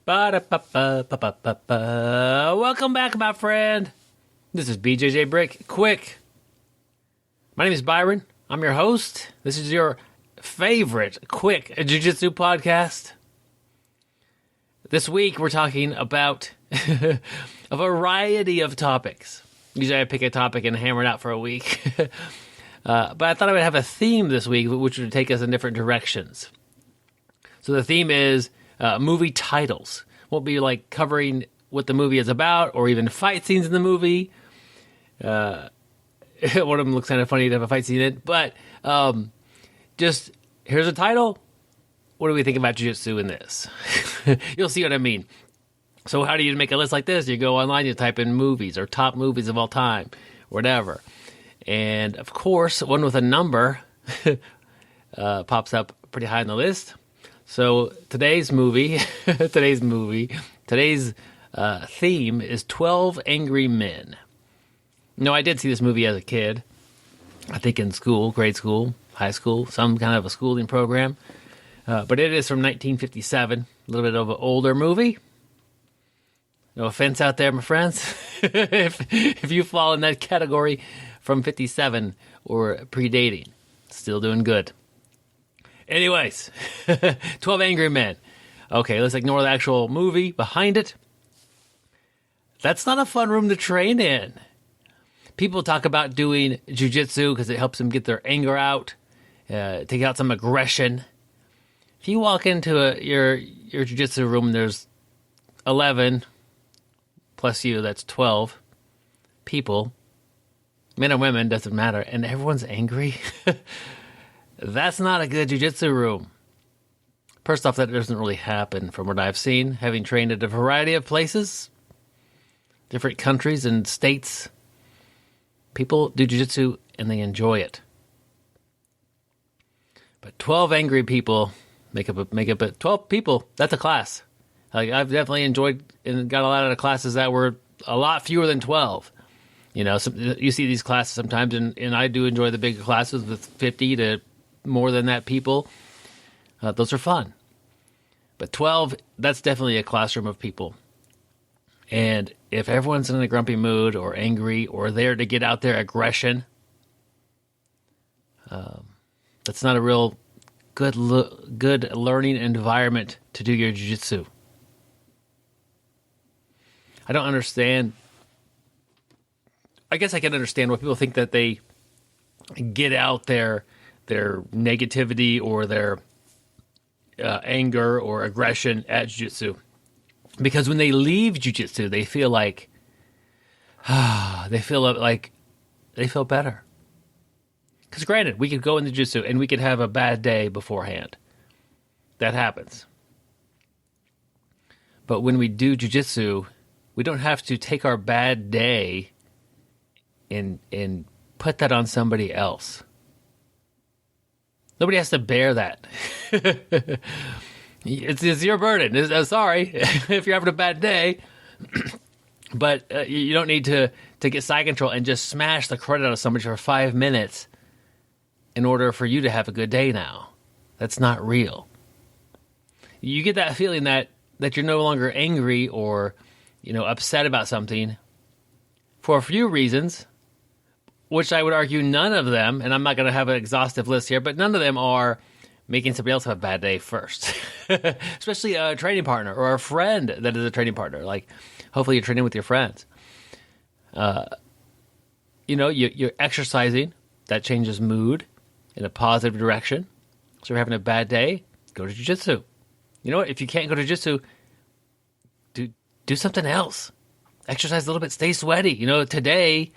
Ba-da-ba-ba-ba-ba-ba. Welcome back, my friend. This is BjjBrick. Quick. My name is Byron. I'm your host. This is your favorite quick jiu-jitsu podcast. This week, we're talking about a variety of topics. Usually I pick a topic and hammer it out for a week. But I thought I would have a theme this week, which would take us in different directions. So the theme is movie titles. Won't be like covering what the movie is about or even fight scenes in the movie. One of them looks kind of funny to have a fight scene in it. But just, here's a title. What do we think about jiu-jitsu in this? You'll see what I mean. So how do you make a list like this? You go online, you type in movies or top movies of all time, whatever. And, of course, one with a number pops up pretty high on the list. So today's theme is 12 Angry Men. No, I did see this movie as a kid. I think in school, grade school, high school, some kind of a schooling program. But it is from 1957, a little bit of an older movie. No offense out there, my friends. if you fall in that category from 57 or predating, still doing good. Anyways, 12 Angry Men. Okay, let's ignore the actual movie behind it. That's not a fun room to train in. People talk about doing jiu-jitsu because it helps them get their anger out, take out some aggression. If you walk into your jiu-jitsu room, there's 11 plus you, that's 12 people, men and women, doesn't matter, and everyone's angry. That's not a good jiu-jitsu room. First off, that doesn't really happen from what I've seen, having trained at a variety of places, different countries and states. People do jiu-jitsu and they enjoy it. But 12 angry people make up 12 people. That's a class. Like, I've definitely enjoyed and got a lot of classes that were a lot fewer than 12. You know, you see these classes sometimes, and I do enjoy the bigger classes with 50 to more than that people. Those are fun. But 12, that's definitely a classroom of people. And if everyone's in a grumpy mood or angry or there to get out their aggression, that's not a real good learning environment to do your jiu-jitsu. I don't understand. I guess I can understand why people think that they get out their negativity or their anger or aggression at jiu-jitsu. Because when they leave jiu-jitsu, they feel like, they feel better. Because granted, we could go into jiu-jitsu and we could have a bad day beforehand. That happens. But when we do jiu-jitsu, we don't have to take our bad day and put that on somebody else. Nobody has to bear that. It's your burden. Sorry if you're having a bad day, but you don't need to get side control and just smash the credit out of somebody for 5 minutes in order for you to have a good day now. That's not real. You get that feeling that you're no longer angry or upset about something for a few reasons, which I would argue none of them, and I'm not going to have an exhaustive list here, but none of them are making somebody else have a bad day first. Especially a training partner or a friend that is a training partner. Like, hopefully you're training with your friends. You're exercising. That changes mood in a positive direction. So you're having a bad day, go to jiu-jitsu. You know what? If you can't go to jiu-jitsu, do something else. Exercise a little bit. Stay sweaty. Today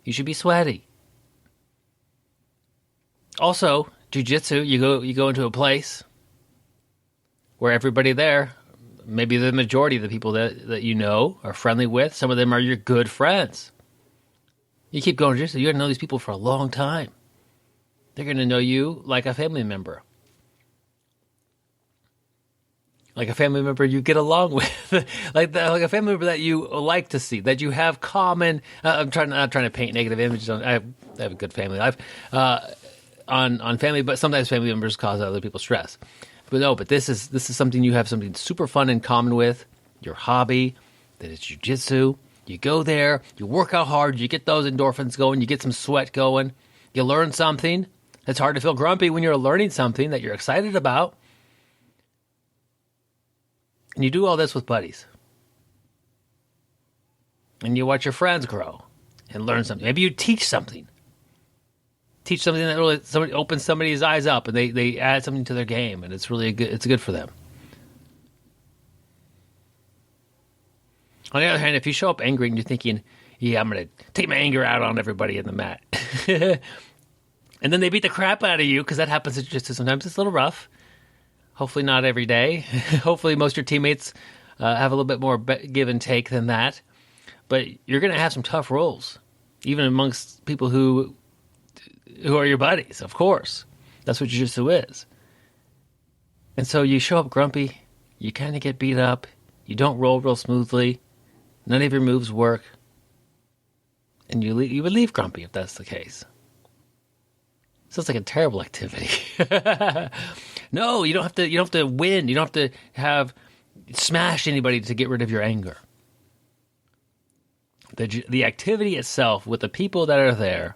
you should be sweaty. Also, jiu-jitsu, you go into a place where everybody there, maybe the majority of the people that you know are friendly with, some of them are your good friends. You keep going to jiu-jitsu, you're going to know these people for a long time. They're going to know you like a family member. Like a family member you get along with, like a family member that you like to see, that you have common. I'm not trying to paint negative images. I have a good family life on family, but sometimes family members cause other people stress. But this is something you have something super fun in common with. your hobby, that is jiu-jitsu. You go there, you work out hard, you get those endorphins going, you get some sweat going, you learn something. It's hard to feel grumpy when you're learning something that you're excited about. And you do all this with buddies. And you watch your friends grow and learn something. Maybe you teach something. Teach something that really opens somebody's eyes up, and they add something to their game, and it's good for them. On the other hand, if you show up angry and you're thinking, yeah, I'm going to take my anger out on everybody in the mat. And then they beat the crap out of you, because that happens just sometimes. It's a little rough. Hopefully not every day. Hopefully most of your teammates have a little bit more give and take than that. But you're going to have some tough roles, even amongst people who are your buddies, of course. That's what jiu-jitsu is. And so you show up grumpy, you kind of get beat up, you don't roll real smoothly, none of your moves work, and you would leave grumpy if that's the case. Sounds like a terrible activity. No, you don't have to win. You don't have to smash anybody to get rid of your anger. The activity itself with the people that are there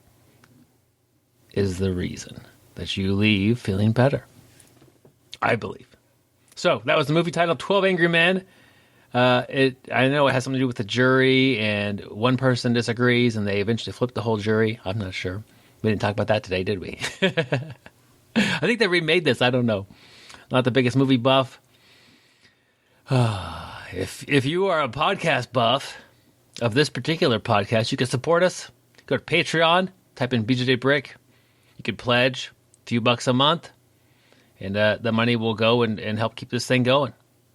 is the reason that you leave feeling better, I believe. So that was the movie titled 12 Angry Men. I know it has something to do with the jury, and one person disagrees, and they eventually flip the whole jury. I'm not sure. We didn't talk about that today, did we? I think they remade this. I don't know. Not the biggest movie buff. If you are a podcast buff of this particular podcast, you can support us. Go to Patreon, type in BjjBrick. You can pledge a few bucks a month, and the money will go and help keep this thing going.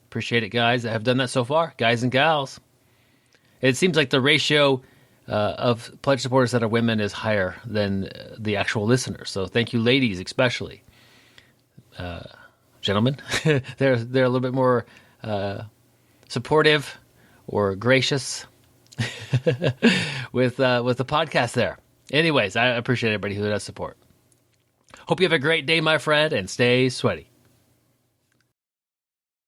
Appreciate it, guys, that have done that so far, guys and gals. It seems like the ratio of pledge supporters that are women is higher than the actual listeners. So thank you, ladies, especially. Gentlemen, they're a little bit more supportive or gracious with the podcast there. Anyways, I appreciate everybody who does support. Hope you have a great day, my friend, and stay sweaty.